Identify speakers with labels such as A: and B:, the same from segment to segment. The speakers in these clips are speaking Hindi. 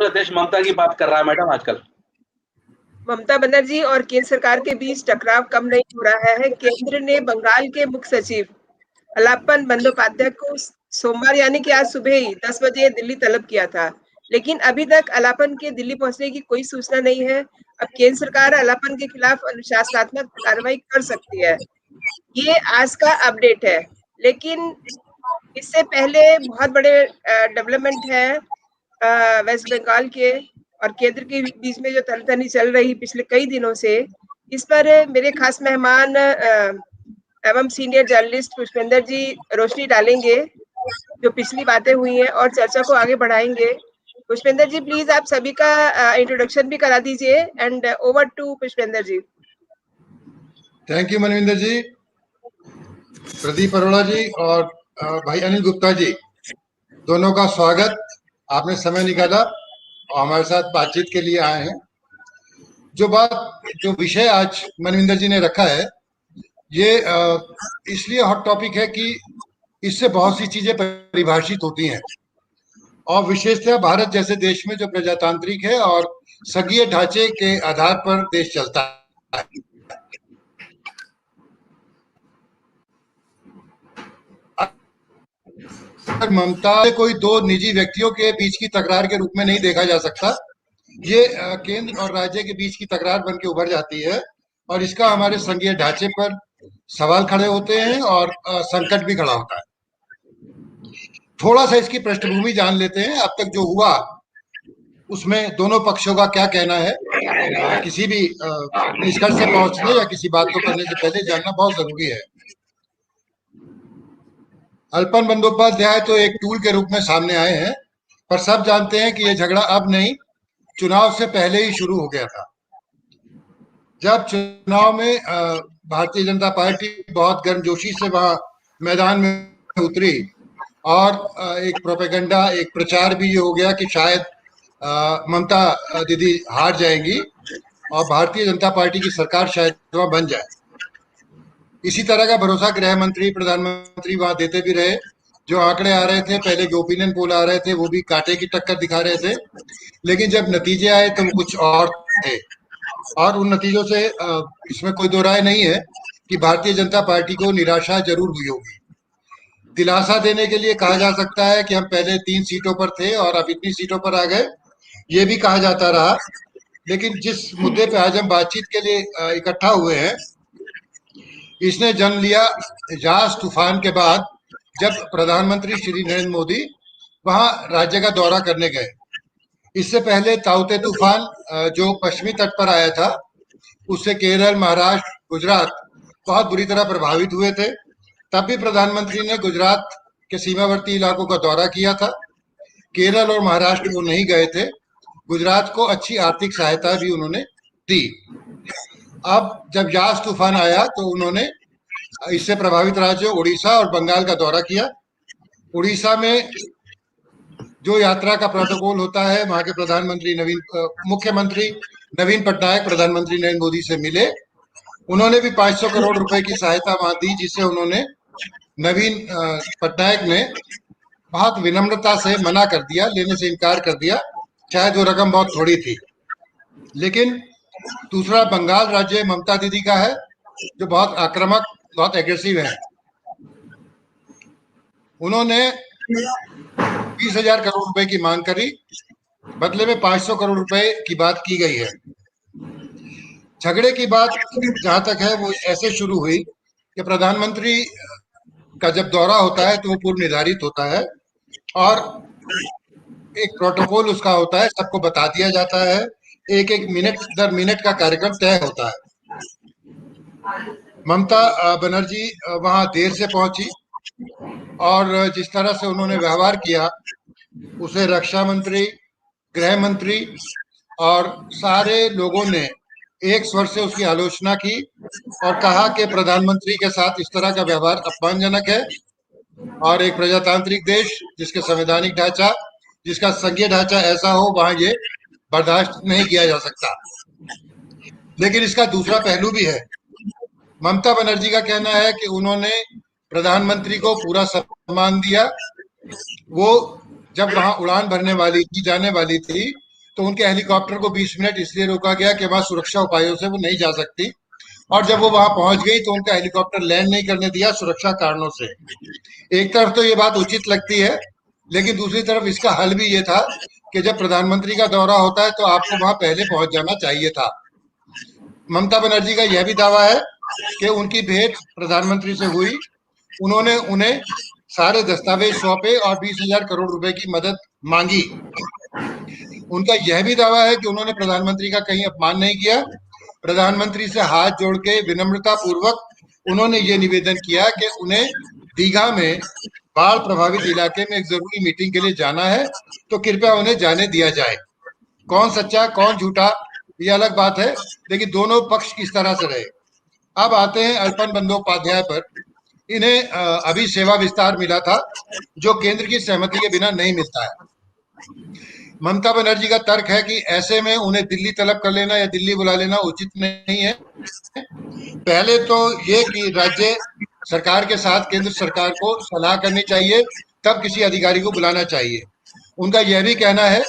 A: पूरा देश ममता की बात कर रहा है मैडम आजकल।
B: ममता बनर्जी और केंद्र सरकार के बीच टकराव कम नहीं हो रहा है। केंद्र ने बंगाल के मुख्य सचिव अलापन बंदोपाध्याय को सोमवार यानी कि आज सुबह ही 10 बजे दिल्ली तलब किया था, लेकिन अभी तक अलापन के दिल्ली पहुंचने की कोई सूचना नहीं है। अब केंद्र सरकार अलापन के खिलाफ अनुशासनात्मक कार्रवाई कर सकती है। ये आज का अपडेट है, लेकिन इससे पहले बहुत बड़े डेवलपमेंट है वेस्ट बंगाल के और केंद्र के बीच में जो तनतनी चल रही पिछले कई दिनों से, इस पर मेरे खास मेहमान एवं सीनियर जर्नलिस्ट पुष्पेंद्र जी रोशनी डालेंगे, जो पिछली बातें हुई हैं और चर्चा को आगे बढ़ाएंगे। पुष्पेंद्र जी, प्लीज आप सभी का इंट्रोडक्शन भी करा दीजिए and over to Pushpendra ji.
C: Thank you Manvinder ji, Pradeep Arora ji और भाई अनिल गुप्ता जी, दोनों का स्वागत। आपने समय निकाला और हमारे साथ बातचीत के लिए आए हैं। जो विषय आज मनविंदर जी ने रखा है, ये इसलिए हॉट टॉपिक है कि इससे बहुत सी चीजें परिभाषित होती हैं और विशेषतः भारत जैसे देश में जो प्रजातांत्रिक है और संघीय ढांचे के आधार पर देश चलता है। ममता कोई दो निजी व्यक्तियों के बीच की तकरार के रूप में नहीं देखा जा सकता। ये केंद्र और राज्य के बीच की तकरार बन के उभर जाती है और इसका हमारे संघीय ढांचे पर सवाल खड़े होते हैं और संकट भी खड़ा होता है। थोड़ा सा इसकी पृष्ठभूमि जान लेते हैं। अब तक जो हुआ उसमें दोनों पक्षों का क्या कहना है। किसी भी निष्कर्ष से पहुंचने या किसी बात को करने से पहले जानना बहुत जरूरी है। अल्पन बंदोपाध्याय तो एक टूल के रूप में सामने आए हैं, पर सब जानते हैं कि यह झगड़ा अब नहीं, चुनाव से पहले ही शुरू हो गया था। जब चुनाव में भारतीय जनता पार्टी बहुत गर्मजोशी से वहां मैदान में उतरी और एक प्रोपेगेंडा, एक प्रचार भी ये हो गया कि शायद ममता दीदी हार जाएंगी और भारतीय जनता पार्टी की सरकार शायद वहां बन जाए। इसी तरह का भरोसा गृह मंत्री, प्रधानमंत्री वहां देते भी रहे। जो आंकड़े आ रहे थे, पहले जो ओपिनियन पोल आ रहे थे, वो भी कांटे की टक्कर दिखा रहे थे, लेकिन जब नतीजे आए तो वो कुछ और थे। और उन नतीजों से इसमें कोई दो राय नहीं है कि भारतीय जनता पार्टी को निराशा जरूर हुई होगी। दिलासा देने के लिए कहा जा सकता है कि हम पहले 3 सीटों पर थे और अब इतनी सीटों पर आ गए, ये भी कहा जाता रहा। लेकिन जिस मुद्दे पे आज हम बातचीत के लिए इकट्ठा हुए हैं, इसने जन्म लिया यास तूफान के बाद, जब प्रधानमंत्री श्री नरेंद्र मोदी वहां राज्य का दौरा करने गए। इससे पहले ताउते तूफान जो पश्चिमी तट पर आया था, उससे केरल, महाराष्ट्र, गुजरात बहुत बुरी तरह प्रभावित हुए थे। तब भी प्रधानमंत्री ने गुजरात के सीमावर्ती इलाकों का दौरा किया था। केरल और महाराष्ट्र वो नहीं गए थे। गुजरात को अच्छी आर्थिक सहायता भी उन्होंने दी। अब जब यास तूफान आया तो उन्होंने इससे प्रभावित राज्यों उड़ीसा और बंगाल का दौरा किया। उड़ीसा में जो यात्रा का प्रोटोकॉल होता है, वहां के मुख्यमंत्री नवीन पटनायक प्रधानमंत्री नरेंद्र मोदी से मिले। उन्होंने भी 500 करोड़ रुपए की सहायता वहां दी, जिसे उन्होंने नवीन पटनायक ने बहुत विनम्रता से मना कर दिया, लेने से इनकार कर दिया। शायद वो रकम बहुत थोड़ी थी। लेकिन दूसरा बंगाल राज्य ममता दीदी का है, जो बहुत आक्रामक, बहुत एग्रेसिव है। उन्होंने 20,000 करोड़ रुपए की मांग करी, बदले में 500 करोड़ रुपए की बात की गई है। झगड़े की बात जहां तक है, वो ऐसे शुरू हुई कि प्रधानमंत्री का जब दौरा होता है तो वो पूर्व निर्धारित होता है और एक प्रोटोकॉल उसका होता है, सबको बता दिया जाता है। एक एक मिनट दर मिनट का कार्यक्रम तय होता है। ममता बनर्जी वहां देर से पहुंची और जिस तरह से उन्होंने व्यवहार किया, उसे रक्षा मंत्री, गृह मंत्री और सारे लोगों ने एक स्वर से उसकी आलोचना की और कहा कि प्रधानमंत्री के साथ इस तरह का व्यवहार अपमानजनक है और एक प्रजातांत्रिक देश जिसके संवैधानिक ढांचा, जिसका संघीय ढांचा ऐसा हो, वहां ये बर्दाश्त नहीं किया जा सकता। लेकिन इसका दूसरा पहलू भी है। ममता बनर्जी का कहना है कि उन्होंने प्रधानमंत्री को पूरा सम्मान दिया। वो जब वहां उड़ान भरने वाली थी, जाने वाली थी, तो उनके हेलीकॉप्टर को 20 मिनट इसलिए रोका गया कि वहां सुरक्षा उपायों से वो नहीं जा सकती, और जब वो वहां पहुंच गई तो उनका हेलीकॉप्टर लैंड नहीं करने दिया सुरक्षा कारणों से। एक तरफ तो ये बात उचित लगती है, लेकिन दूसरी तरफ इसका हल भी ये था कि जब प्रधानमंत्री का दौरा होता है तो आपको वहां पहले पहुंच जाना चाहिए था। ममता बनर्जी का यह भी दावा है कि उनकी भेंट प्रधानमंत्री से हुई, उन्होंने उन्हें सारे दस्तावेज सौंपे और 20,000 करोड़ रुपए की मदद मांगी। उनका यह भी दावा है कि उन्होंने प्रधानमंत्री का कहीं अपमान नहीं किया। प्रधानमंत्री से हाथ जोड़ के विनम्रता पूर्वक उन्होंने ये निवेदन किया कि उन्हें दीघा में बाढ़ प्रभावित इलाके में एक जरूरी मीटिंग के लिए जाना है, तो कृपया उन्हें जाने दिया जाए। कौन सच्चा कौन झूठा ये अलग बात है, लेकिन दोनों पक्ष किस तरह से रहे। अब आते हैं अर्पण बंदोपाध्याय पर। इन्हें अभी सेवा विस्तार मिला था, जो केंद्र की सहमति के बिना नहीं मिलता है। ममता बनर्जी का तर्क है कि ऐसे में उन्हें दिल्ली तलब कर लेना या दिल्ली बुला लेना उचित नहीं है। पहले तो ये कि राज्य सरकार के साथ केंद्र सरकार को सलाह करनी चाहिए, तब किसी अधिकारी को बुलाना चाहिए। उनका यह भी कहना है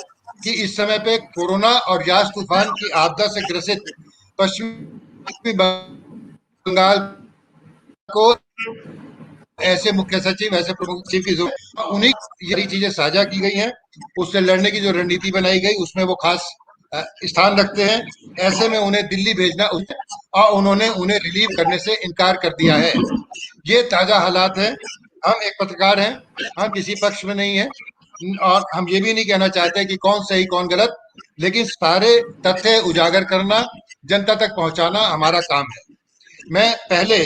C: कि इस समय पे कोरोना और यास तूफान की आपदा से ग्रसित पश्चिमी बंगाल को ऐसे मुख्य सचिव, ऐसे प्रमुख सचिव की जरूरत, उन्हीं यही चीजें साझा की गई हैं। उससे लड़ने की जो रणनीति बनाई गई उसमें वो खास स्थान रखते हैं। ऐसे में उन्हें दिल्ली भेजना और उन्होंने उन्हें रिलीव करने से इनकार कर दिया है। ये ताजा हालात है। हम एक पत्रकार हैं, हम किसी पक्ष में नहीं है, और हम ये भी नहीं कहना चाहते कि कौन सही कौन गलत, लेकिन सारे तथ्य उजागर करना, जनता तक पहुंचाना हमारा काम है। मैं पहले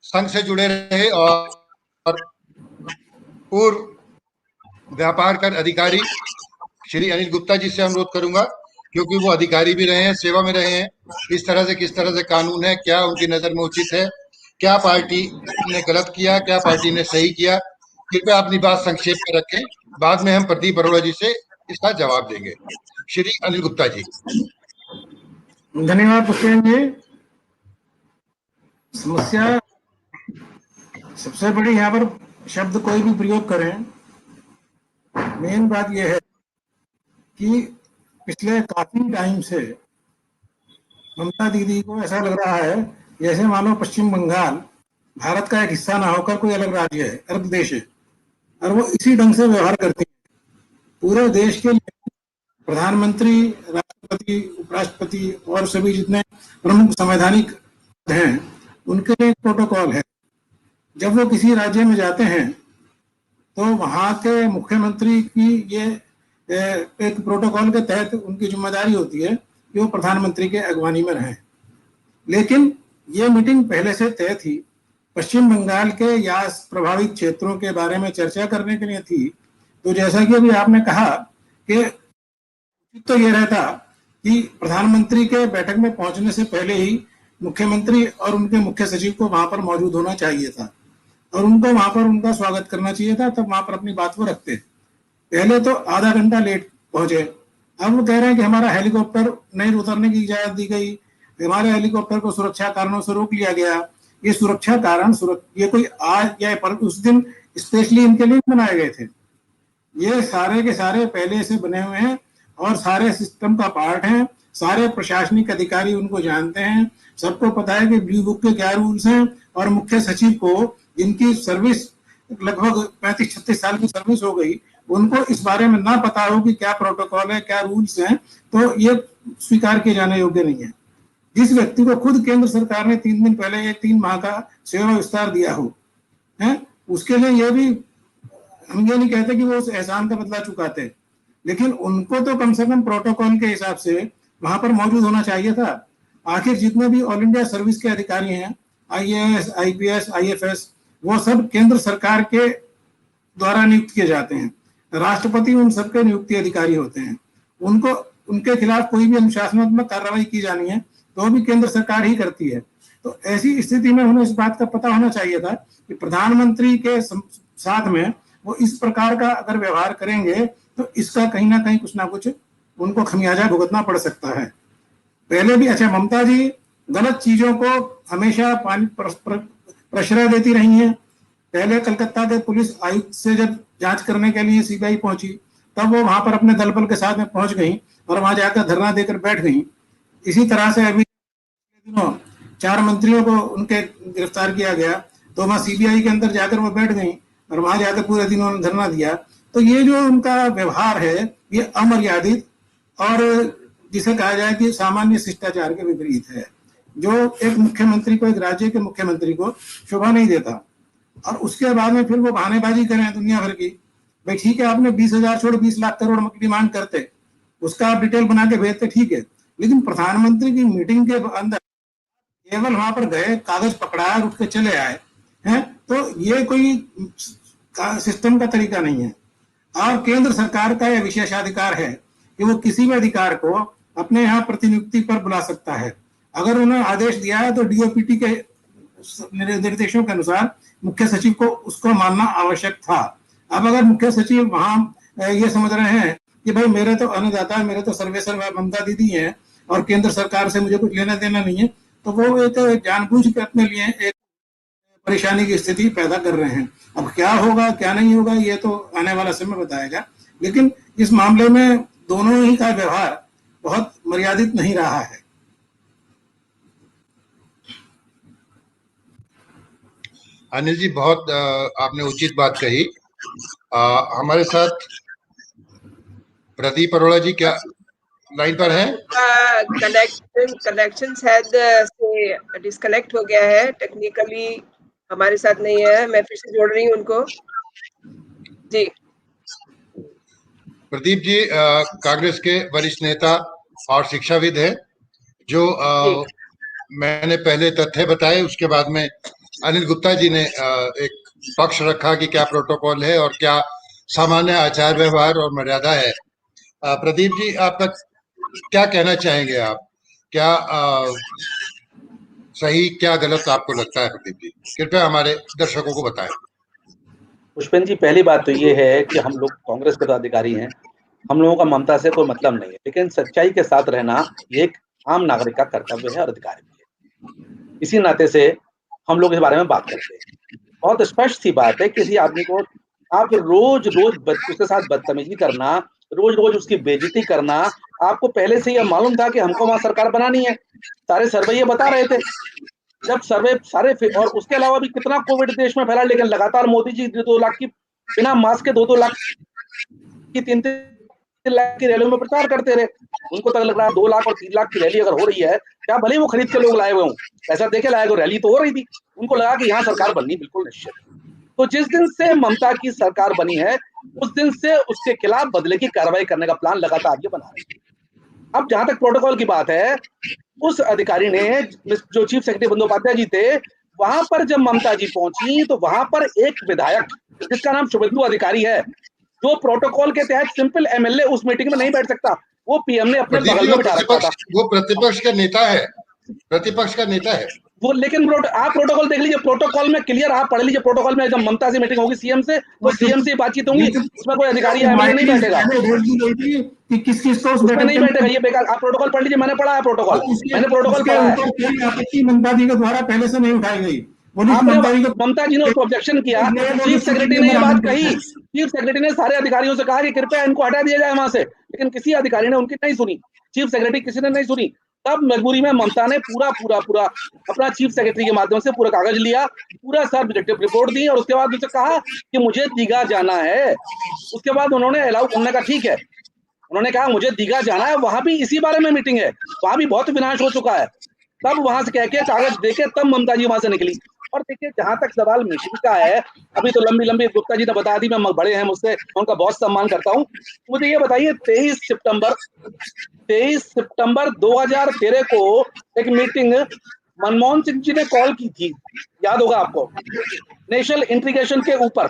C: संघ से जुड़े रहे और पूर्व व्यापार कर अधिकारी श्री अनिल गुप्ता जी से अनुरोध करूंगा, क्योंकि वो अधिकारी भी रहे हैं, सेवा में रहे हैं, इस तरह से किस तरह से कानून है, क्या उनकी नजर में उचित है, क्या पार्टी ने गलत किया, क्या पार्टी ने सही किया। कृपया अपनी बात संक्षेप में रखें, बाद में हम प्रदीप अरोड़ा जी से इसका जवाब देंगे। श्री अनिल गुप्ता जी।
D: धन्यवाद पुष्पेन जी। समस्या सबसे बड़ी यहाँ पर शब्द कोई भी प्रयोग करें, मेन बात यह है कि पिछले काफी टाइम से ममता दीदी को ऐसा लग रहा है जैसे मानो पश्चिम बंगाल भारत का एक हिस्सा ना होकर कोई अलग राज्य है, अलग देश है, और वो इसी ढंग से व्यवहार करती है। पूरे देश के लिए प्रधानमंत्री, राष्ट्रपति, उपराष्ट्रपति और सभी जितने प्रमुख संवैधानिक हैं उनके लिए एक प्रोटोकॉल है। जब वो किसी राज्य में जाते हैं तो वहां के मुख्यमंत्री की ये एक प्रोटोकॉल के तहत उनकी जिम्मेदारी होती है कि वो प्रधानमंत्री के अगवानी में रहें। लेकिन ये मीटिंग पहले से तय थी, पश्चिम बंगाल के यास प्रभावित क्षेत्रों के बारे में चर्चा करने के लिए थी। तो जैसा कि अभी आपने कहा कि तो ये रहता कि प्रधानमंत्री के बैठक में पहुंचने से पहले ही मुख्यमंत्री और उनके मुख्य सचिव को वहां पर मौजूद होना चाहिए था और उनको वहां पर उनका स्वागत करना चाहिए था, तब वहां पर अपनी बात को रखते। पहले तो आधा घंटा लेट पहुंचे, अब वो कह रहे हैं कि हमारा हेलीकॉप्टर नहीं उतरने की इजाजत दी गई, हमारे हेलीकॉप्टर को सुरक्षा कारणों से रोक लिया गया। ये सुरक्षा कारण ये कोई आज या पर उस दिन स्पेशली इनके लिए बनाए गए थे। ये सारे के सारे पहले से बने हुए हैं और सारे सिस्टम का पार्ट हैं। सारे प्रशासनिक अधिकारी उनको जानते हैं, सबको पता है कि ब्लू बुक के क्या रूल्स हैं, और मुख्य सचिव को जिनकी सर्विस लगभग 35-36 साल की सर्विस हो गई, उनको इस बारे में ना पता हो कि क्या प्रोटोकॉल है, क्या रूल्स हैं, तो ये स्वीकार किए जाने योग्य नहीं है। जिस व्यक्ति को खुद केंद्र सरकार ने 3 दिन पहले या 3 माह का सेवा विस्तार दिया हो, है, उसके लिए ये भी हम ये नहीं कहते कि वो उस एहसान का बदला चुकाते, लेकिन उनको तो कम से कम प्रोटोकॉल के हिसाब से वहां पर मौजूद होना चाहिए था। आखिर जितने भी ऑल इंडिया सर्विस के अधिकारी हैं, IAS, IPS, IFS, वो सब केंद्र सरकार के द्वारा नियुक्त किए जाते हैं। राष्ट्रपति उन सबके नियुक्ति अधिकारी होते हैं। उनको उनके खिलाफ कोई भी अनुशासनात्मक कार्रवाई की जानी है तो भी केंद्र सरकार ही करती है। तो ऐसी स्थिति में उन्हें इस बात का पता होना चाहिए था कि प्रधानमंत्री के साथ में वो इस प्रकार का अगर व्यवहार करेंगे तो इसका कहीं ना कहीं कुछ ना कुछ उनको खमियाजा भुगतना पड़ सकता है। पहले भी अच्छा, ममता जी गलत चीजों को हमेशा प्रश्रय देती रही हैं। पहले कलकत्ता के पुलिस आयुक्त से जब जांच करने के लिए CBI पहुंची तब वो वहां पर अपने दल बल के साथ में पहुंच गई और वहां जाकर धरना देकर बैठ गई। इसी तरह से अभी दिनों 4 मंत्रियों को उनके गिरफ्तार किया गया, तो वहां सीबीआई के अंदर जाकर वो बैठ गई और वहां जाकर पूरे दिन उन्होंने धरना दिया। तो ये जो उनका व्यवहार है ये अमर्यादित और जिसे कहा जाए कि सामान्य शिष्टाचार के विपरीत है, जो एक मुख्यमंत्री को, एक राज्य के मुख्यमंत्री को शोभा नहीं देता। और उसके बाद में फिर वो बहानेबाजी करें दुनिया भर की, भाई ठीक है आपने 20,000 छोड़ 20 लाख करोड़ की डिमांड करते, उसका आप डिटेल बना के भेजते, ठीक है, लेकिन प्रधानमंत्री की मीटिंग के अंदर केवल वहां पर गए, कागज पकड़ाया और उठ के चले आए हैं, तो ये कोई सिस्टम का तरीका नहीं है। और केंद्र सरकार का यह विशेषाधिकार है कि वो किसी भी अधिकार को अपने यहाँ प्रतिनियुक्ति पर बुला सकता है। अगर उन्होंने आदेश दिया है तो डीओपीटी के निर्देशों के अनुसार मुख्य सचिव को उसको मानना आवश्यक था। अब अगर मुख्य सचिव वहां ये समझ रहे हैं कि भाई मेरे तो अन्नदाता है, मेरे तो सर्वेसर्वा ममता दीदी है और केंद्र सरकार से मुझे कुछ लेना देना नहीं है, तो वो एक जानबूझ के अपने लिए एक परेशानी की स्थिति पैदा कर रहे हैं। अब क्या होगा क्या नहीं होगा ये तो आने वाला समय बताएगा, लेकिन इस मामले में दोनों ही का व्यवहार बहुत मर्यादित नहीं रहा है।
C: अनिल जी बहुत आपने उचित बात कही। हमारे साथ प्रदीप अरोड़ा जी क्या लाइन पर है?
B: कनेक्शन शायद से डिस्कनेक्ट हो गया है, टेक्निकली हमारे साथ नहीं है। मैं फिर से जोड़ रही हूँ उनको जी।
C: प्रदीप जी कांग्रेस के वरिष्ठ नेता और शिक्षाविद है, जो मैंने पहले तथ्य बताए, उसके बाद में अनिल गुप्ता जी ने एक पक्ष रखा कि क्या प्रोटोकॉल है और क्या सामान्य आचार व्यवहार और मर्यादा है। प्रदीप जी आपका क्या कहना चाहेंगे? आप क्या सही क्या गलत आपको लगता है? प्रदीप जी कृपया हमारे दर्शकों को बताएं।
A: पुष्पेंद्र जी, पहली बात तो ये है कि हम लोग कांग्रेस के पदाधिकारी हैं, हम लोगों का ममता से कोई मतलब नहीं है, लेकिन सच्चाई के साथ रहना ये एक आम नागरिक का कर्तव्य है और अधिकार भी है। इसी नाते से हम लोग इस बारे में बात करते हैं। बहुत स्पष्ट सी बात है, किसी आदमी को आप रोज रोज उसके साथ बदतमीजी करना, रोज रोज उसकी बेइज्जती करना, आपको पहले से यह मालूम था कि हमको वहां सरकार बनानी है। सारे सर्वे ये बता रहे थे, जब सर्वे सारे, और उसके अलावा भी कितना कोविड देश में फैला, लेकिन लगातार मोदी जी 2 लाख की बिना मास्क के 2 लाख की 3 लाख की रैलियों में प्रचार करते रहे। उनको तक लग रहा है 2 लाख और 3 लाख की रैली अगर हो रही है, क्या भले वो खरीद के लोग लाए हुए हों, ऐसा देखे लाए हुए, रैली तो हो रही थी, उनको लगा कि यहाँ सरकार बननी बिल्कुल निश्चित। तो जिस दिन से ममता की सरकार बनी है उस दिन से उसके खिलाफ बदले की कार्रवाई करने का प्लान लगातार ये बना रही है। अब जहां तक प्रोटोकॉल की बात है, उस अधिकारी ने, जो चीफ सेक्रेटरी बंदोपाध्याय जी थे, वहां पर जब ममता जी पहुंची तो वहां पर एक विधायक जिसका नाम शुभेंदु अधिकारी है, जो प्रोटोकॉल के तहत सिंपल एमएलए उस मीटिंग में नहीं बैठ सकता, वो पीएम ने अपने बगल में बिठा रखा था।
C: वो प्रतिपक्ष का नेता है, प्रतिपक्ष का नेता है
A: वो। लेकिन आप प्रोटोकॉल देख लीजिए, प्रोटोकॉल में क्लियर, आप पढ़ लीजिए प्रोटोकॉल में, जब ममता से मीटिंग होगी सीएम से, तो सीएम से बातचीत होगी, उसमें कोई अधिकारी एमएलए नहीं बैठेगा, उसमें नहीं बैठेगा, ये बेकार। आप प्रोटोकॉल पढ़ लीजिए, मैंने पढ़ा है प्रोटोकॉल, मैंने प्रोटोकॉल पढ़ा है।
D: ममता जी के द्वारा पहले से नहीं उठाई गई,
A: ममता जी ने उसको ऑब्जेक्शन किया, चीफ सेक्रेटरी ने ये बात कही, चीफ सेक्रेटरी ने सारे अधिकारियों से कहा कि कृपया इनको हटा दिया जाए वहां से, लेकिन किसी अधिकारी ने उनकी नहीं सुनी, चीफ सेक्रेटरी किसी ने नहीं सुनी। तब मजबूरी में ममता ने पूरा अपना चीफ सेक्रेटरी के माध्यम से पूरा कागज लिया, पूरा सब रिपोर्ट दी और उसके बाद उनसे कहा कि मुझे दीघा जाना है। उसके बाद उन्होंने अलाउ करने का, ठीक है, उन्होंने कहा मुझे दीघा जाना है, वहां भी इसी बारे में मीटिंग है, वहां भी बहुत विनाश हो चुका है। तब वहां से कह के कागज देके तब ममता जी वहां से निकली। और देखिए, जहां तक सवाल मीटिंग का है, अभी तो लंबी गुप्ता जी ने बता दी, मैं बड़े हैं मुझसे, उनका बहुत सम्मान करता हूँ। मुझे ये बताइए, 23 सितंबर 2013 को एक मीटिंग मनमोहन सिंह जी ने कॉल की थी, याद होगा आपको, नेशनल इंटीग्रेशन के ऊपर।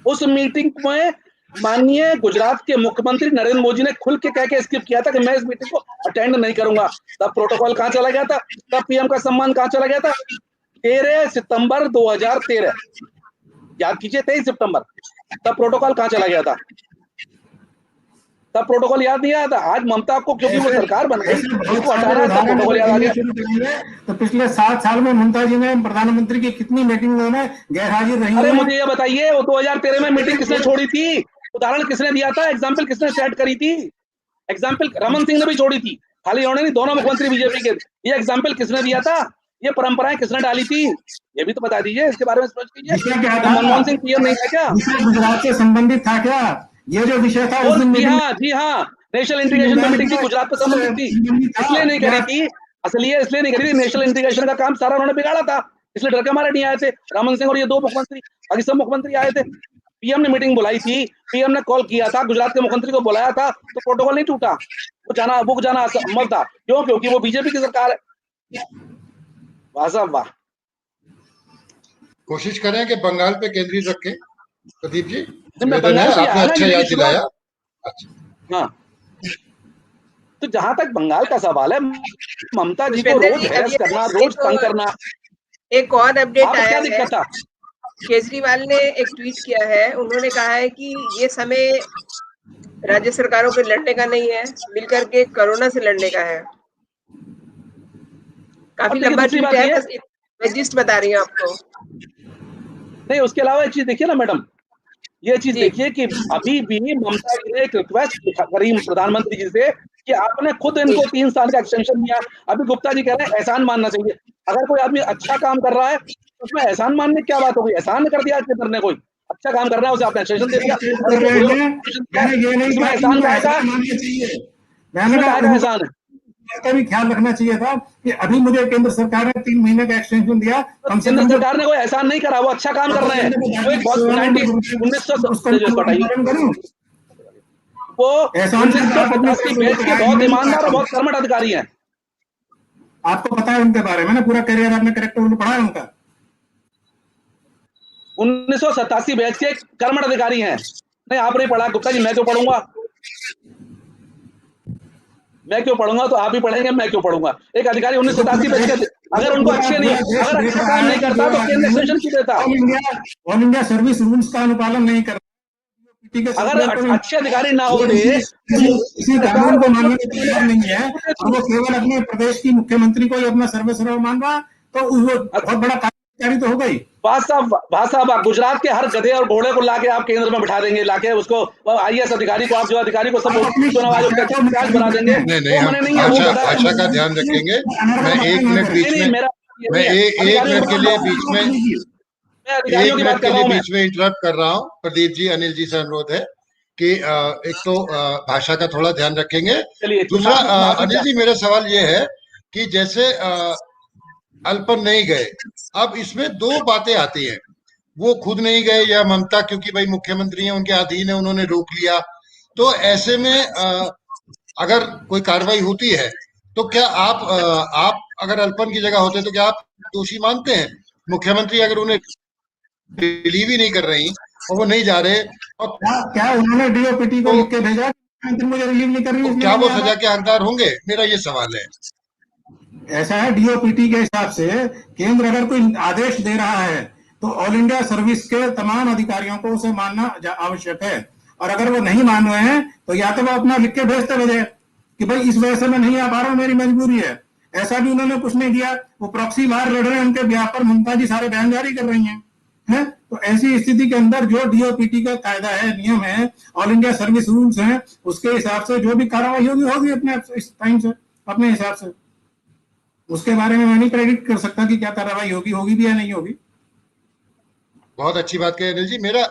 A: उस मीटिंग में माननीय गुजरात के मुख्यमंत्री नरेंद्र मोदी ने खुल के कह के स्किप किया था कि मैं इस मीटिंग को अटेंड नहीं करूंगा। तब प्रोटोकॉल कहां चला गया था, तब पीएम का सम्मान कहां चला गया था? 13 सितंबर 2013, याद कीजिए, 23 सितंबर, तब प्रोटोकॉल कहां चला गया था? तब प्रोटोकॉल याद नहीं आया था। आज ममता को, क्योंकि वो सरकार बन गई, उसको हटाना था, प्रोटोकॉल याद आ गया।
D: तो पिछले 7 साल में ममता जी ने प्रधानमंत्री की कितनी मीटिंग में गैर हाजिर रही?
A: अरे मुझे ये बताइए, वो 2013 में मीटिंग किसने छोड़ी थी? उदाहरण किसने दिया था, एग्जाम्पल किसने सेट करी थी, एग्जाम्पल रमन सिंह ने भी छोड़ी थी, खाली उन्होंने नहीं, दोनों मुख्यमंत्री बीजेपी के। ये एग्जाम्पल किसने दिया था, ये परंपराएं किसने डाली थी, ये भी तो बता दीजिए, इसके बारे में सोच कीजिए। मनमोहन सिंह पीएम नहीं था क्या,
D: गुजरात से संबंधित था क्या, ये जो विषय था उस दिन?
A: जी हाँ, नेशनल इंटीग्रेशन में मीटिंग थी, गुजरात से संबंधित थी, इसलिए नहीं करी थी, असलिए इसलिए नहीं करी थी, नेशनल इंटीग्रेशन का काम सारा उन्होंने बिगाड़ा था, इसलिए डर के मारे नहीं आए थे रमन सिंह और ये 2 मुख्यमंत्री, बाकी सब मुख्यमंत्री आए थे। पीएम ने मीटिंग बुलाई थी, पीएम ने कॉल किया था, गुजरात के मुख्यमंत्री को बुलाया था, तो प्रोटोकॉल नहीं टूटा, वो जाना संभव था, क्यों, क्योंकि वो बीजेपी की सरकार है। वाह साहब वाह।
C: कोशिश करें कि बंगाल पे केंद्रित रखें प्रदीप जी,
A: मैं बंगाल से
C: आपने अच्छा याद दिलाया।
A: हाँ, तो जहां तक बंगाल का सवाल है, ममता जी को रोज हैरेस करना, रोज तंग करना,
B: एक और अपडेट आया
A: क्या दिक्कत था?
B: केजरीवाल ने एक ट्वीट किया है, उन्होंने कहा है कि ये समय राज्य सरकारों के लड़ने का नहीं है, मिलकर के कोरोना से लड़ने का है। काफी लंबा ट्वीट है, बस मैं जिस्ट बता रही हूँ आपको।
A: नहीं, उसके अलावा एक चीज देखिए ना मैडम, ये चीज देखिए कि अभी भी ममता जी ने एक रिक्वेस्ट करी प्रधानमंत्री जी से कि आपने खुद इनको 3 साल का एक्सटेंशन दिया। अभी गुप्ता जी कह रहे हैं एहसान मानना चाहिए। अगर कोई आदमी अच्छा काम कर रहा है तो उसमें एहसान मानने क्या बात हो गई? एहसान कर दिया केंद्र ने, कोई अच्छा काम कर रहा है उसे आपने एक्सटेंशन दे दिया, इसमें एहसान का एहसान है।
D: इसका भी ख्याल रखना चाहिए था कि अभी मुझे केंद्र सरकार ने 3 महीने का एक्सटेंशन दिया, कम से कम
A: सरकार ने कोई एहसान नहीं करा, वो अच्छा काम कर रहे हैं। वो एक बहुत 1950 बैच के बहुत ईमानदार और बहुत कर्मठ अधिकारी हैं।
D: आपको पता है उनके बारे में ना, पूरा करियर आपने करेक्टर पढ़ा है उनका।
A: 1987 बैच के कर्मठ अधिकारी हैं। नहीं, आप नहीं पढ़ा गुप्ता जी, मैं क्यों पढ़ूंगा? मैं क्यों पढ़ूंगा? तो आप ही पढ़ेंगे, मैं क्यों पढ़ूंगा? एक अधिकारी 1987 बैच के, अगर उनको अच्छे नहीं, अगर अच्छा काम नहीं करता तो केंद्र एक्सटेंशन क्यों देता?
D: ऑल इंडिया सर्विस रूल्स का अनुपालन नहीं कर,
A: अगर अच्छे अधिकारी ना होते,
D: किसी कानून को मानने को तैयार नहीं है और वो केवल अपने प्रदेश की मुख्यमंत्री को ही अपना सर्वस्व मान रहा, तो वो बहुत बड़ा कार्य तो हो गई।
A: साहब, गुजरात के हर गधे और घोड़े को लाके आप केंद्र में बिठा देंगे, लाके उसको आईएएस अधिकारी को, आप जो अधिकारी को सब बना देंगे।
C: नहीं, हम भाषा का ध्यान रखेंगे। मैं 1 मिनट बीच में, मैं एक मिनट के लिए बीच में इंटरप्ट कर रहा हूँ। प्रदीप जी, अनिल जी से अनुरोध है कि एक तो भाषा का थोड़ा ध्यान रखेंगे। दूसरा, अनिल जी, मेरा सवाल ये है कि जैसे अल्पन नहीं गए, अब इसमें 2 बातें आती हैं, वो खुद नहीं गए या ममता क्योंकि भाई मुख्यमंत्री हैं, उनके अधीन है, उन्होंने रोक लिया। तो ऐसे में अगर कोई कार्रवाई होती है तो क्या आप अगर अल्पन की जगह होते तो क्या आप दोषी मानते हैं? मुख्यमंत्री अगर उन्हें रिलीव ही नहीं कर रही और वो नहीं जा रहे, और
D: क्या उन्होंने डीओपीटी को लिख के भेजा मुझे रिलीव नहीं कर रही,
C: तो क्या वो सजा के हकदार होंगे? मेरा ये सवाल है।
D: ऐसा है, डीओपीटी के हिसाब से केंद्र अगर कोई आदेश दे रहा है तो ऑल इंडिया सर्विस के तमाम अधिकारियों को उसे मानना आवश्यक है, और अगर वो नहीं मान रहे हैं तो या तो वो अपना लिख के भेजते भेजे कि भाई इस वजह से मैं नहीं आ पा रहा हूँ, मेरी मजबूरी है। ऐसा भी उन्होंने कुछ नहीं किया, वो प्रॉक्सी वार लड़ रहे हैं, उनके ब्याह पर ममता जी सारे बयान जारी कर रही हैं। तो ऐसी स्थिति के अंदर जो डीओपीटी का कायदा है, नियम है, ऑल इंडिया सर्विस रूल्स हैं, उसके हिसाब से जो भी कार्रवाई होगी अपने इस टाइम से, अपने हिसाब से। उसके बारे में मैं नहीं प्रेडिक्ट कर सकता कि क्या कार्रवाई होगी भी या नहीं होगी।
C: बहुत अच्छी बात कही अनिल जी। मेरा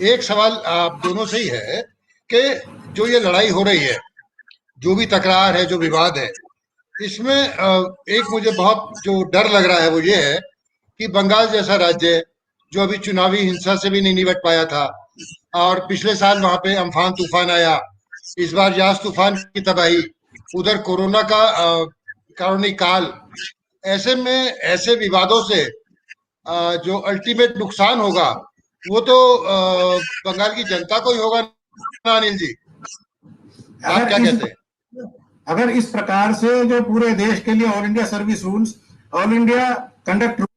C: एक सवाल आप दोनों से ही है कि जो ये लड़ाई हो रही है, जो भी तकरार है, जो विवाद है, इसमें एक मुझे बहुत जो डर लग रहा है वो ये है कि बंगाल जैसा राज्य जो अभी चुनावी हिंसा से भी नहीं निपट पाया था, और पिछले साल वहां पे अम्फान तूफान आया, इस बार यास तूफान की तबाही, उधर कोरोना का कारूणी काल, ऐसे में ऐसे विवादों से जो अल्टीमेट नुकसान होगा वो तो बंगाल की जनता को ही होगा ना अनिल जी? आप क्या कहते हैं?
D: अगर इस प्रकार से जो पूरे देश के लिए all India service rules, all India conduct rules,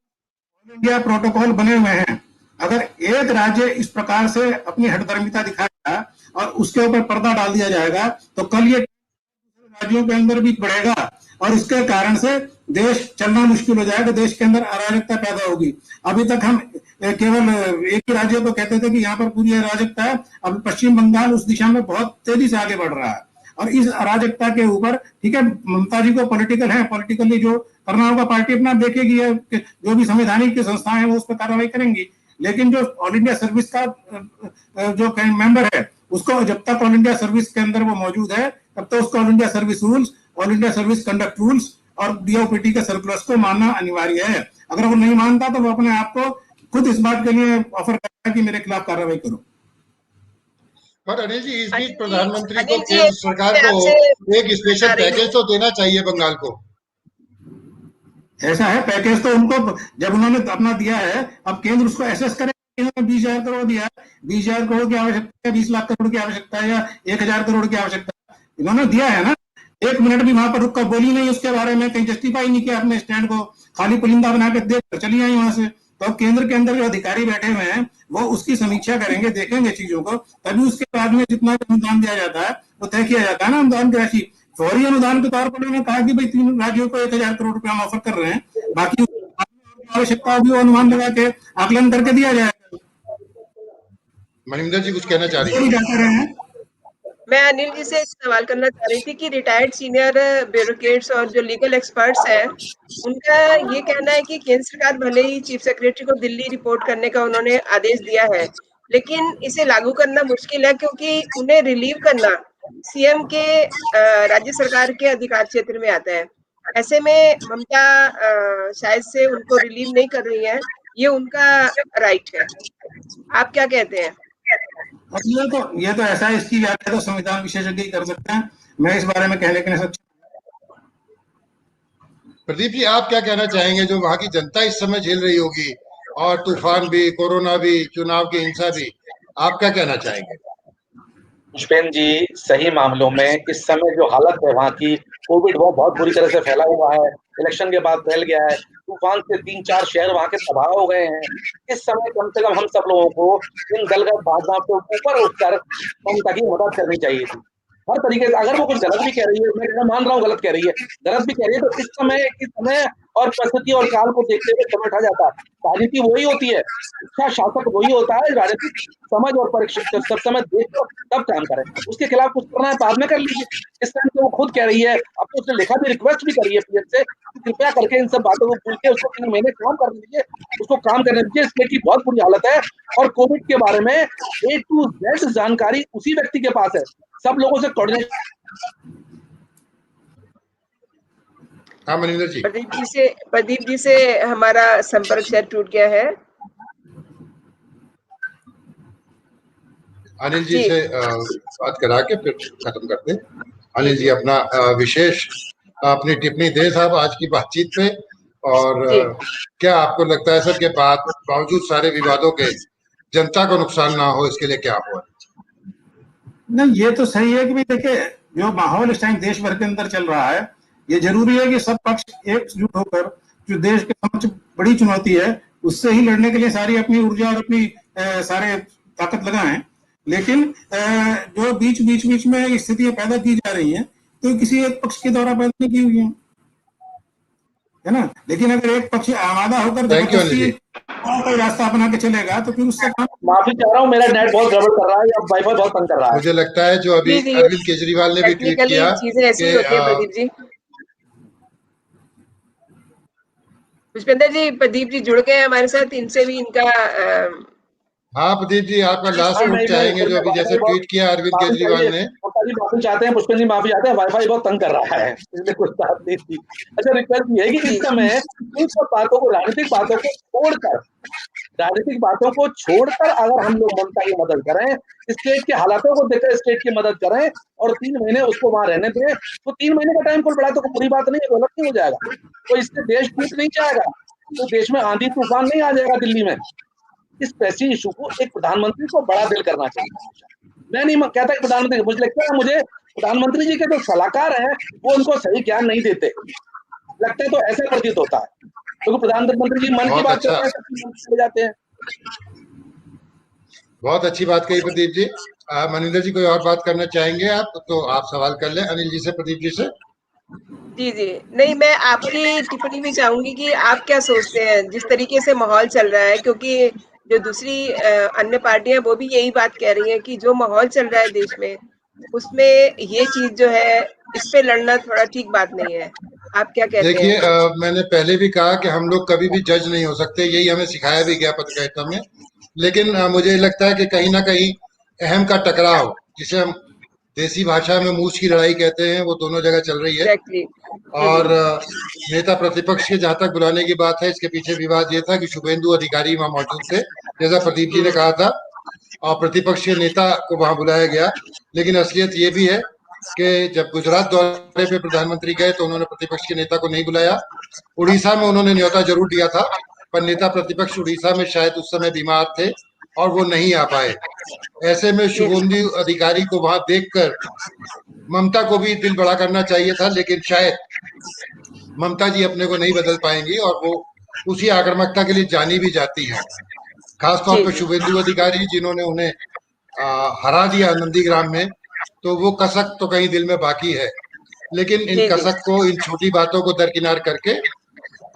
D: all India protocol बने हुए हैं, अगर एक राज्य इस प्रकार से अपनी हठधर्मिता दिखाएगा और उसके ऊपर पर्दा डाल दिया जाएगा तो कल ये राज्यों के अंदर भी बढ़ेगा और इसके कारण से देश चलना मुश्किल हो जाएगा, देश के अंदर अराजकता पैदा होगी। अभी तक हम केवल एक ही राज्य को कहते थे कि यहाँ पर पूरी अराजकता है, अब पश्चिम बंगाल उस दिशा में बहुत तेजी से आगे बढ़ रहा है। और इस अराजकता के ऊपर, ठीक है, ममता जी को पॉलिटिकली जो करना होगा पार्टी अपना देखेगी, जो भी संवैधानिक संस्थाएं हैं वो उस पर कार्रवाई करेंगी। लेकिन जो ऑल इंडिया सर्विस का जो मेंबर है, उसको जब तक ऑल इंडिया सर्विस के अंदर वो मौजूद है, तब तो उसको all India service rules, all India service conduct rules और डीओपीटी के सर्कुलर्स को मानना अनिवार्य है। अगर वो नहीं मानता तो वो अपने आप को खुद इस बात के लिए ऑफर करता है कि मेरे खिलाफ कार्रवाई करो।
C: पर अनिल जी, इस बीच
B: अनिल जी,
C: प्रधानमंत्री को
B: अनिल जी,
C: केंद्र सरकार
B: मैं
C: को
B: आपसे
C: एक स्पेशल
B: बता रही
C: पैकेज
B: हूँ।
C: तो देना चाहिए बंगाल को।
D: ऐसा है, पैकेज तो उनको जब उन्होंने अपना दिया है, अब केंद्र उसको एसेस करे। 20,000 करोड़ दिया है, 20,000 करोड़ की आवश्यकता है, 20 लाख करोड़ की आवश्यकता है, या 1,000 करोड़ की आवश्यकता है, इन्होंने दिया है ना। एक मिनट भी वहां पर रुक कर बोली नहीं उसके बारे में, कहीं जस्टिफाई नहीं किया अपने स्टैंड को, खाली पुलिंदा बना के देख कर चली आई वहां से। तो अब केंद्र के अंदर जो अधिकारी बैठे हुए हैं वो उसकी समीक्षा करेंगे, देखेंगे चीजों को, तभी उसके बाद में जितना अनुदान दिया जाता है वो तय किया जाता है ना। अनुदान की राशि फौरी अनुदान के तौर पर उन्होंने कहा कि भाई 3 राज्यों को 1,000 करोड़ रुपया हम ऑफर कर रहे हैं, बाकी आवश्यकता होगी वो अनुमान लगा के आकलन करके दिया जाएगा।
C: मनिंदर जी कुछ कहना चाह रही
D: ये भी कहते रहे हैं।
B: मैं अनिल जी से एक सवाल करना चाह रही थी कि रिटायर्ड सीनियर ब्यूरोक्रेट्स और जो लीगल एक्सपर्ट्स हैं, उनका ये कहना है कि केंद्र सरकार भले ही चीफ सेक्रेटरी को दिल्ली रिपोर्ट करने का उन्होंने आदेश दिया है, लेकिन इसे लागू करना मुश्किल है क्योंकि उन्हें रिलीव करना सीएम के राज्य सरकार के अधिकार क्षेत्र में आता है। ऐसे में ममता शायद से उनको रिलीव नहीं कर रही है, ये उनका राइट है। आप क्या कहते हैं?
D: और ये तो ऐसा है, इसकी व्याख्या तो संविधान विशेषज्ञ ही कर सकते हैं, मैं इस बारे में कहने के लिए सक्षम।
C: प्रदीप जी, आप क्या कहना चाहेंगे? जो वहां की जनता इस समय झेल रही होगी, और तूफान भी, कोरोना भी, चुनाव की हिंसा भी, आप क्या कहना चाहेंगे?
A: पुष्पेंद्र जी, सही मामलों में इस समय जो हालत है वहाँ की, कोविड वो बहुत बुरी तरह से फैला हुआ है, इलेक्शन के बाद फैल गया है, तूफान से 3-4 शहर वहाँ के तबाह हो गए हैं। इस समय कम से कम हम सब लोगों को इन दलगत भावनाओं के ऊपर उठकर ममता की मदद करनी चाहिए थी, हर तरीके से। अगर वो कुछ गलत भी कह रही है, मैं मान रहा हूँ गलत कह रही है, गलत भी कह रही है, तो इस समय और परिस्थिति और काल को देखते हुए समय उठा जाता है। राजनीति वही होती है, अच्छा शासक वही होता है, राजनीतिक समझ और परीक्षा सब समय देखो तब काम करें। उसके खिलाफ कुछ करना है बाद में कर लीजिए। इस टाइम तो वो खुद कह रही है, अब तो उसने लिखा भी, रिक्वेस्ट भी करी है पीएम से कि कृपया करके इन सब बातों को भूल के उसको 3 महीने काम करने दीजिए, उसको काम करने दीजिए। स्टेट की बहुत बुरी हालत है और कोविड के बारे में A to Z जानकारी उसी व्यक्ति के पास है, सब लोगों से कोऑर्डिनेशन।
C: हाँ मनिंदर जी।
B: प्रदीप जी से हमारा संपर्क शायद टूट गया है।
C: अनिल जी से बात करा के फिर खत्म करते हैं। अनिल जी अपना विशेष अपनी टिप्पणी दें साहब आज की बातचीत पे, और क्या आपको लगता है सर के बावजूद सारे विवादों के जनता को नुकसान ना हो, इसके लिए क्या हुआ?
D: नहीं, ये तो सही है कि भाई देखिए, जो माहौल इस टाइम देश भर के अंदर चल रहा है, ये जरूरी है कि सब पक्ष एकजुट होकर जो देश के समक्ष बड़ी चुनौती है उससे ही लड़ने के लिए सारी अपनी ऊर्जा और अपनी सारे ताकत लगाएं। लेकिन जो बीच में स्थितियां पैदा की जा रही हैं तो किसी एक पक्ष के द्वारा पैदा नहीं की हुई है ना। लेकिन अगर एक पक्ष आमादा होकर जबरदस्ती कोई रास्ता अपना के चलेगा तो फिर उससे
A: माफी चाह रहा हूँ, मेरा नेट बहुत गड़बड़ कर रहा है, अब वाईफाई बहुत तंग कर रहा है।
C: मुझे लगता है जो अभी अरविंद केजरीवाल ने भी ट्वीट किया,
B: चीजें ऐसी होती है प्रदीप जी। पुष्पेंद्र जी, प्रदीप जी जुड़ गए हमारे साथ, इनसे भी इनका
C: हाँ प्रदीप जी, आपका लास्ट नोट चाहेंगे जो अभी जैसे ट्वीट किया अरविंद केजरीवाल ने।
A: माफी चाहते हैं, पुष्पेंद्र जी माफी चाहते हैं, वाईफाई बहुत तंग कर रहा है, इसलिए कुछ बात नहीं थी। अच्छा, रिक्वेस्ट ये है कि इस समय इन सब बातों को, राजनीतिक बातों को छोड़कर अगर हम लोग ममता की मदद करें, स्टेट के हालातों को देखकर स्टेट की मदद करें और 3 महीने उसको वहां रहने दें, तो 3 महीने का टाइम कोई बड़ा तो बुरी बात नहीं है, गलत नहीं हो जाएगा। तो इससे देश टूट नहीं जाएगा, तो देश में आंधी तूफान नहीं आ जाएगा दिल्ली में। इस पैसी इशू को एक प्रधानमंत्री को बड़ा दिल करना चाहिए। मैं नहीं कहता कि प्रधानमंत्री, मुझे लगता है मुझे प्रधानमंत्री जी के जो सलाहकार हैं वो उनको सही ज्ञान नहीं देते, लगता है तो ऐसा प्रतीत होता है, क्योंकि प्रधानमंत्री जी मन की बात चले जाते हैं।
C: बहुत अच्छी बात कही प्रदीप जी। मनिंदर जी कोई और बात करना चाहेंगे आप तो आप सवाल कर लें अनिल जी से, प्रदीप जी से।
B: जी, जी। नहीं, मैं आपकी टिप्पणी भी चाहूँगी कि आप क्या सोचते हैं, जिस तरीके से माहौल चल रहा है, क्योंकि जो दूसरी अन्य पार्टियाँ वो भी यही बात कह रही हैं कि जो माहौल चल रहा है देश में, उसमें ये चीज़ जो है, इस पे लड़ना थोड़ा ठीक बात नहीं है। आप क्या कहते
C: देखिए,
B: हैं?
C: मैंने पहले भी कहा कि हम लोग कभी भी जज नहीं हो सकते, यही हमें सिखाया भी गया पत्रकारिता में। लेकिन मुझे लगता है कि कहीं ना कहीं अहम का टकराव, जिसे हम देसी भाषा में मूछ की लड़ाई कहते हैं, वो दोनों जगह चल रही है।
B: एग्ज़ैक्टली। जी,
C: और
B: जी।
C: नेता प्रतिपक्ष के जहां तक बुलाने की बात है, इसके पीछे विवाद ये था कि शुभेंदु अधिकारी वहां मौजूद थे, जैसा प्रदीप जी ने
B: हुँ,
C: कहा था, और प्रतिपक्ष के नेता को वहां बुलाया गया। लेकिन असलियत ये भी है कि जब गुजरात दौरे पे प्रधानमंत्री गए तो उन्होंने प्रतिपक्ष के नेता को नहीं बुलाया। उड़ीसा में उन्होंने न्योता जरूर दिया था, पर नेता प्रतिपक्ष उड़ीसा में शायद उस समय बीमार थे और वो नहीं आ पाए। ऐसे में
B: जी, जी।
C: शुभेंदु अधिकारी को वहां देखकर ममता को भी दिल बड़ा करना चाहिए था, लेकिन शायद ममता जी अपने को नहीं बदल पाएंगी और वो उसी आक्रामकता के लिए जानी भी जाती हैं। खासतौर
B: जी,
C: पर
B: जी।
C: शुभेंदु अधिकारी, जिन्होंने उन्हें हरा दिया नंदीग्राम में, तो वो कसक तो कहीं दिल में बाकी है। लेकिन इन
B: जी, जी।
C: कसक को, इन छोटी बातों को दरकिनार करके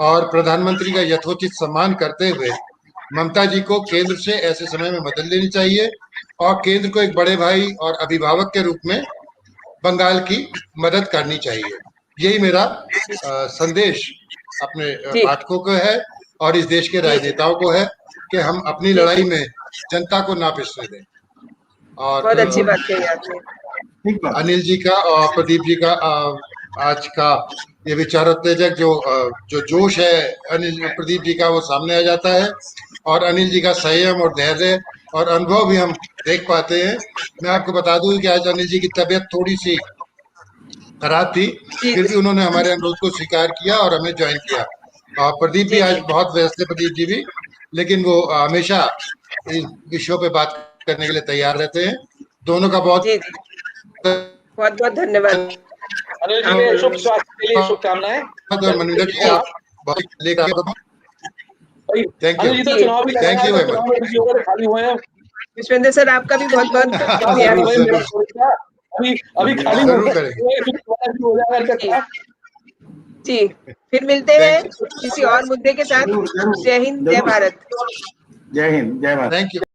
C: और प्रधानमंत्री का यथोचित सम्मान करते हुए ममता जी को केंद्र से ऐसे समय में मदद लेनी चाहिए और केंद्र को एक बड़े भाई और अभिभावक के रूप में बंगाल की मदद करनी चाहिए। यही मेरा संदेश अपने
B: जी,
C: पाठकों को है और इस देश के
B: जी, जी।
C: राजनेताओं को है कि हम अपनी
B: जी,
C: लड़ाई
B: जी।
C: में जनता को ना पिसने दें। और
B: बहुत अच्छी बात कही आपने।
D: ठीक बात है।
C: अनिल जी का और प्रदीप जी का आज का ये विचारोत्तेजक जो जोश है अनिल प्रदीप जी का, वो सामने आ जाता है। और अनिल जी का संयम और धैर्य और अनुभव भी हम देख पाते हैं। मैं आपको बता दूं कि आज अनिल जी की तबीयत थोड़ी सी खराब थी,
B: जी,
C: फिर भी उन्होंने हमारे अनुरोध को स्वीकार किया और हमें ज्वाइन किया। और प्रदीप भी
B: जी,
C: आज
B: जी।
C: बहुत व्यस्त है, प्रदीप जी भी, लेकिन वो हमेशा इस विषयों पे बात करने के लिए तैयार रहते हैं। दोनों का बहुत
B: जी, जी। बहुत-बहुत धन्यवाद।
A: अनिल जी के शुभ
B: और
A: स्वास्थ्य के लिए शुभकामनाएं।
C: और
A: जल्दी
C: मनिंदर
A: ठीक
C: जी,
A: हो
C: आप
A: आप।
C: बहुत लेकर
A: भाई
C: थैंक यू,
A: अनिल जी तो
B: जी,
A: चुनाव भी लड़ रहे
C: थैंक
A: हैं,
C: यू
A: तो
C: वेरी
A: चुनाव में बिजी हो गए, खाली हुए हैं।
B: विश्वेंद्र सर आपका भी बहुत-बहुत
A: क्या करना
B: शुक्रिया।
A: भाई, मेरा
C: जरूर
A: थोड़ी था। अभी अभी
C: जरूर
A: खाली हो
C: जरूर
A: गए,
C: करेंगे।
A: फिर दोबारा शुरू हो जाएगा
B: जी,
A: चक्कर।
B: जी। फिर मिलते हैं
C: थैंक
B: किसी और मुद्दे के साथ।
D: जरूर जरूर
B: जय हिंद, जय
D: जरूर।
B: भारत।
D: जय हिंद, जय भारत।
C: Thank you.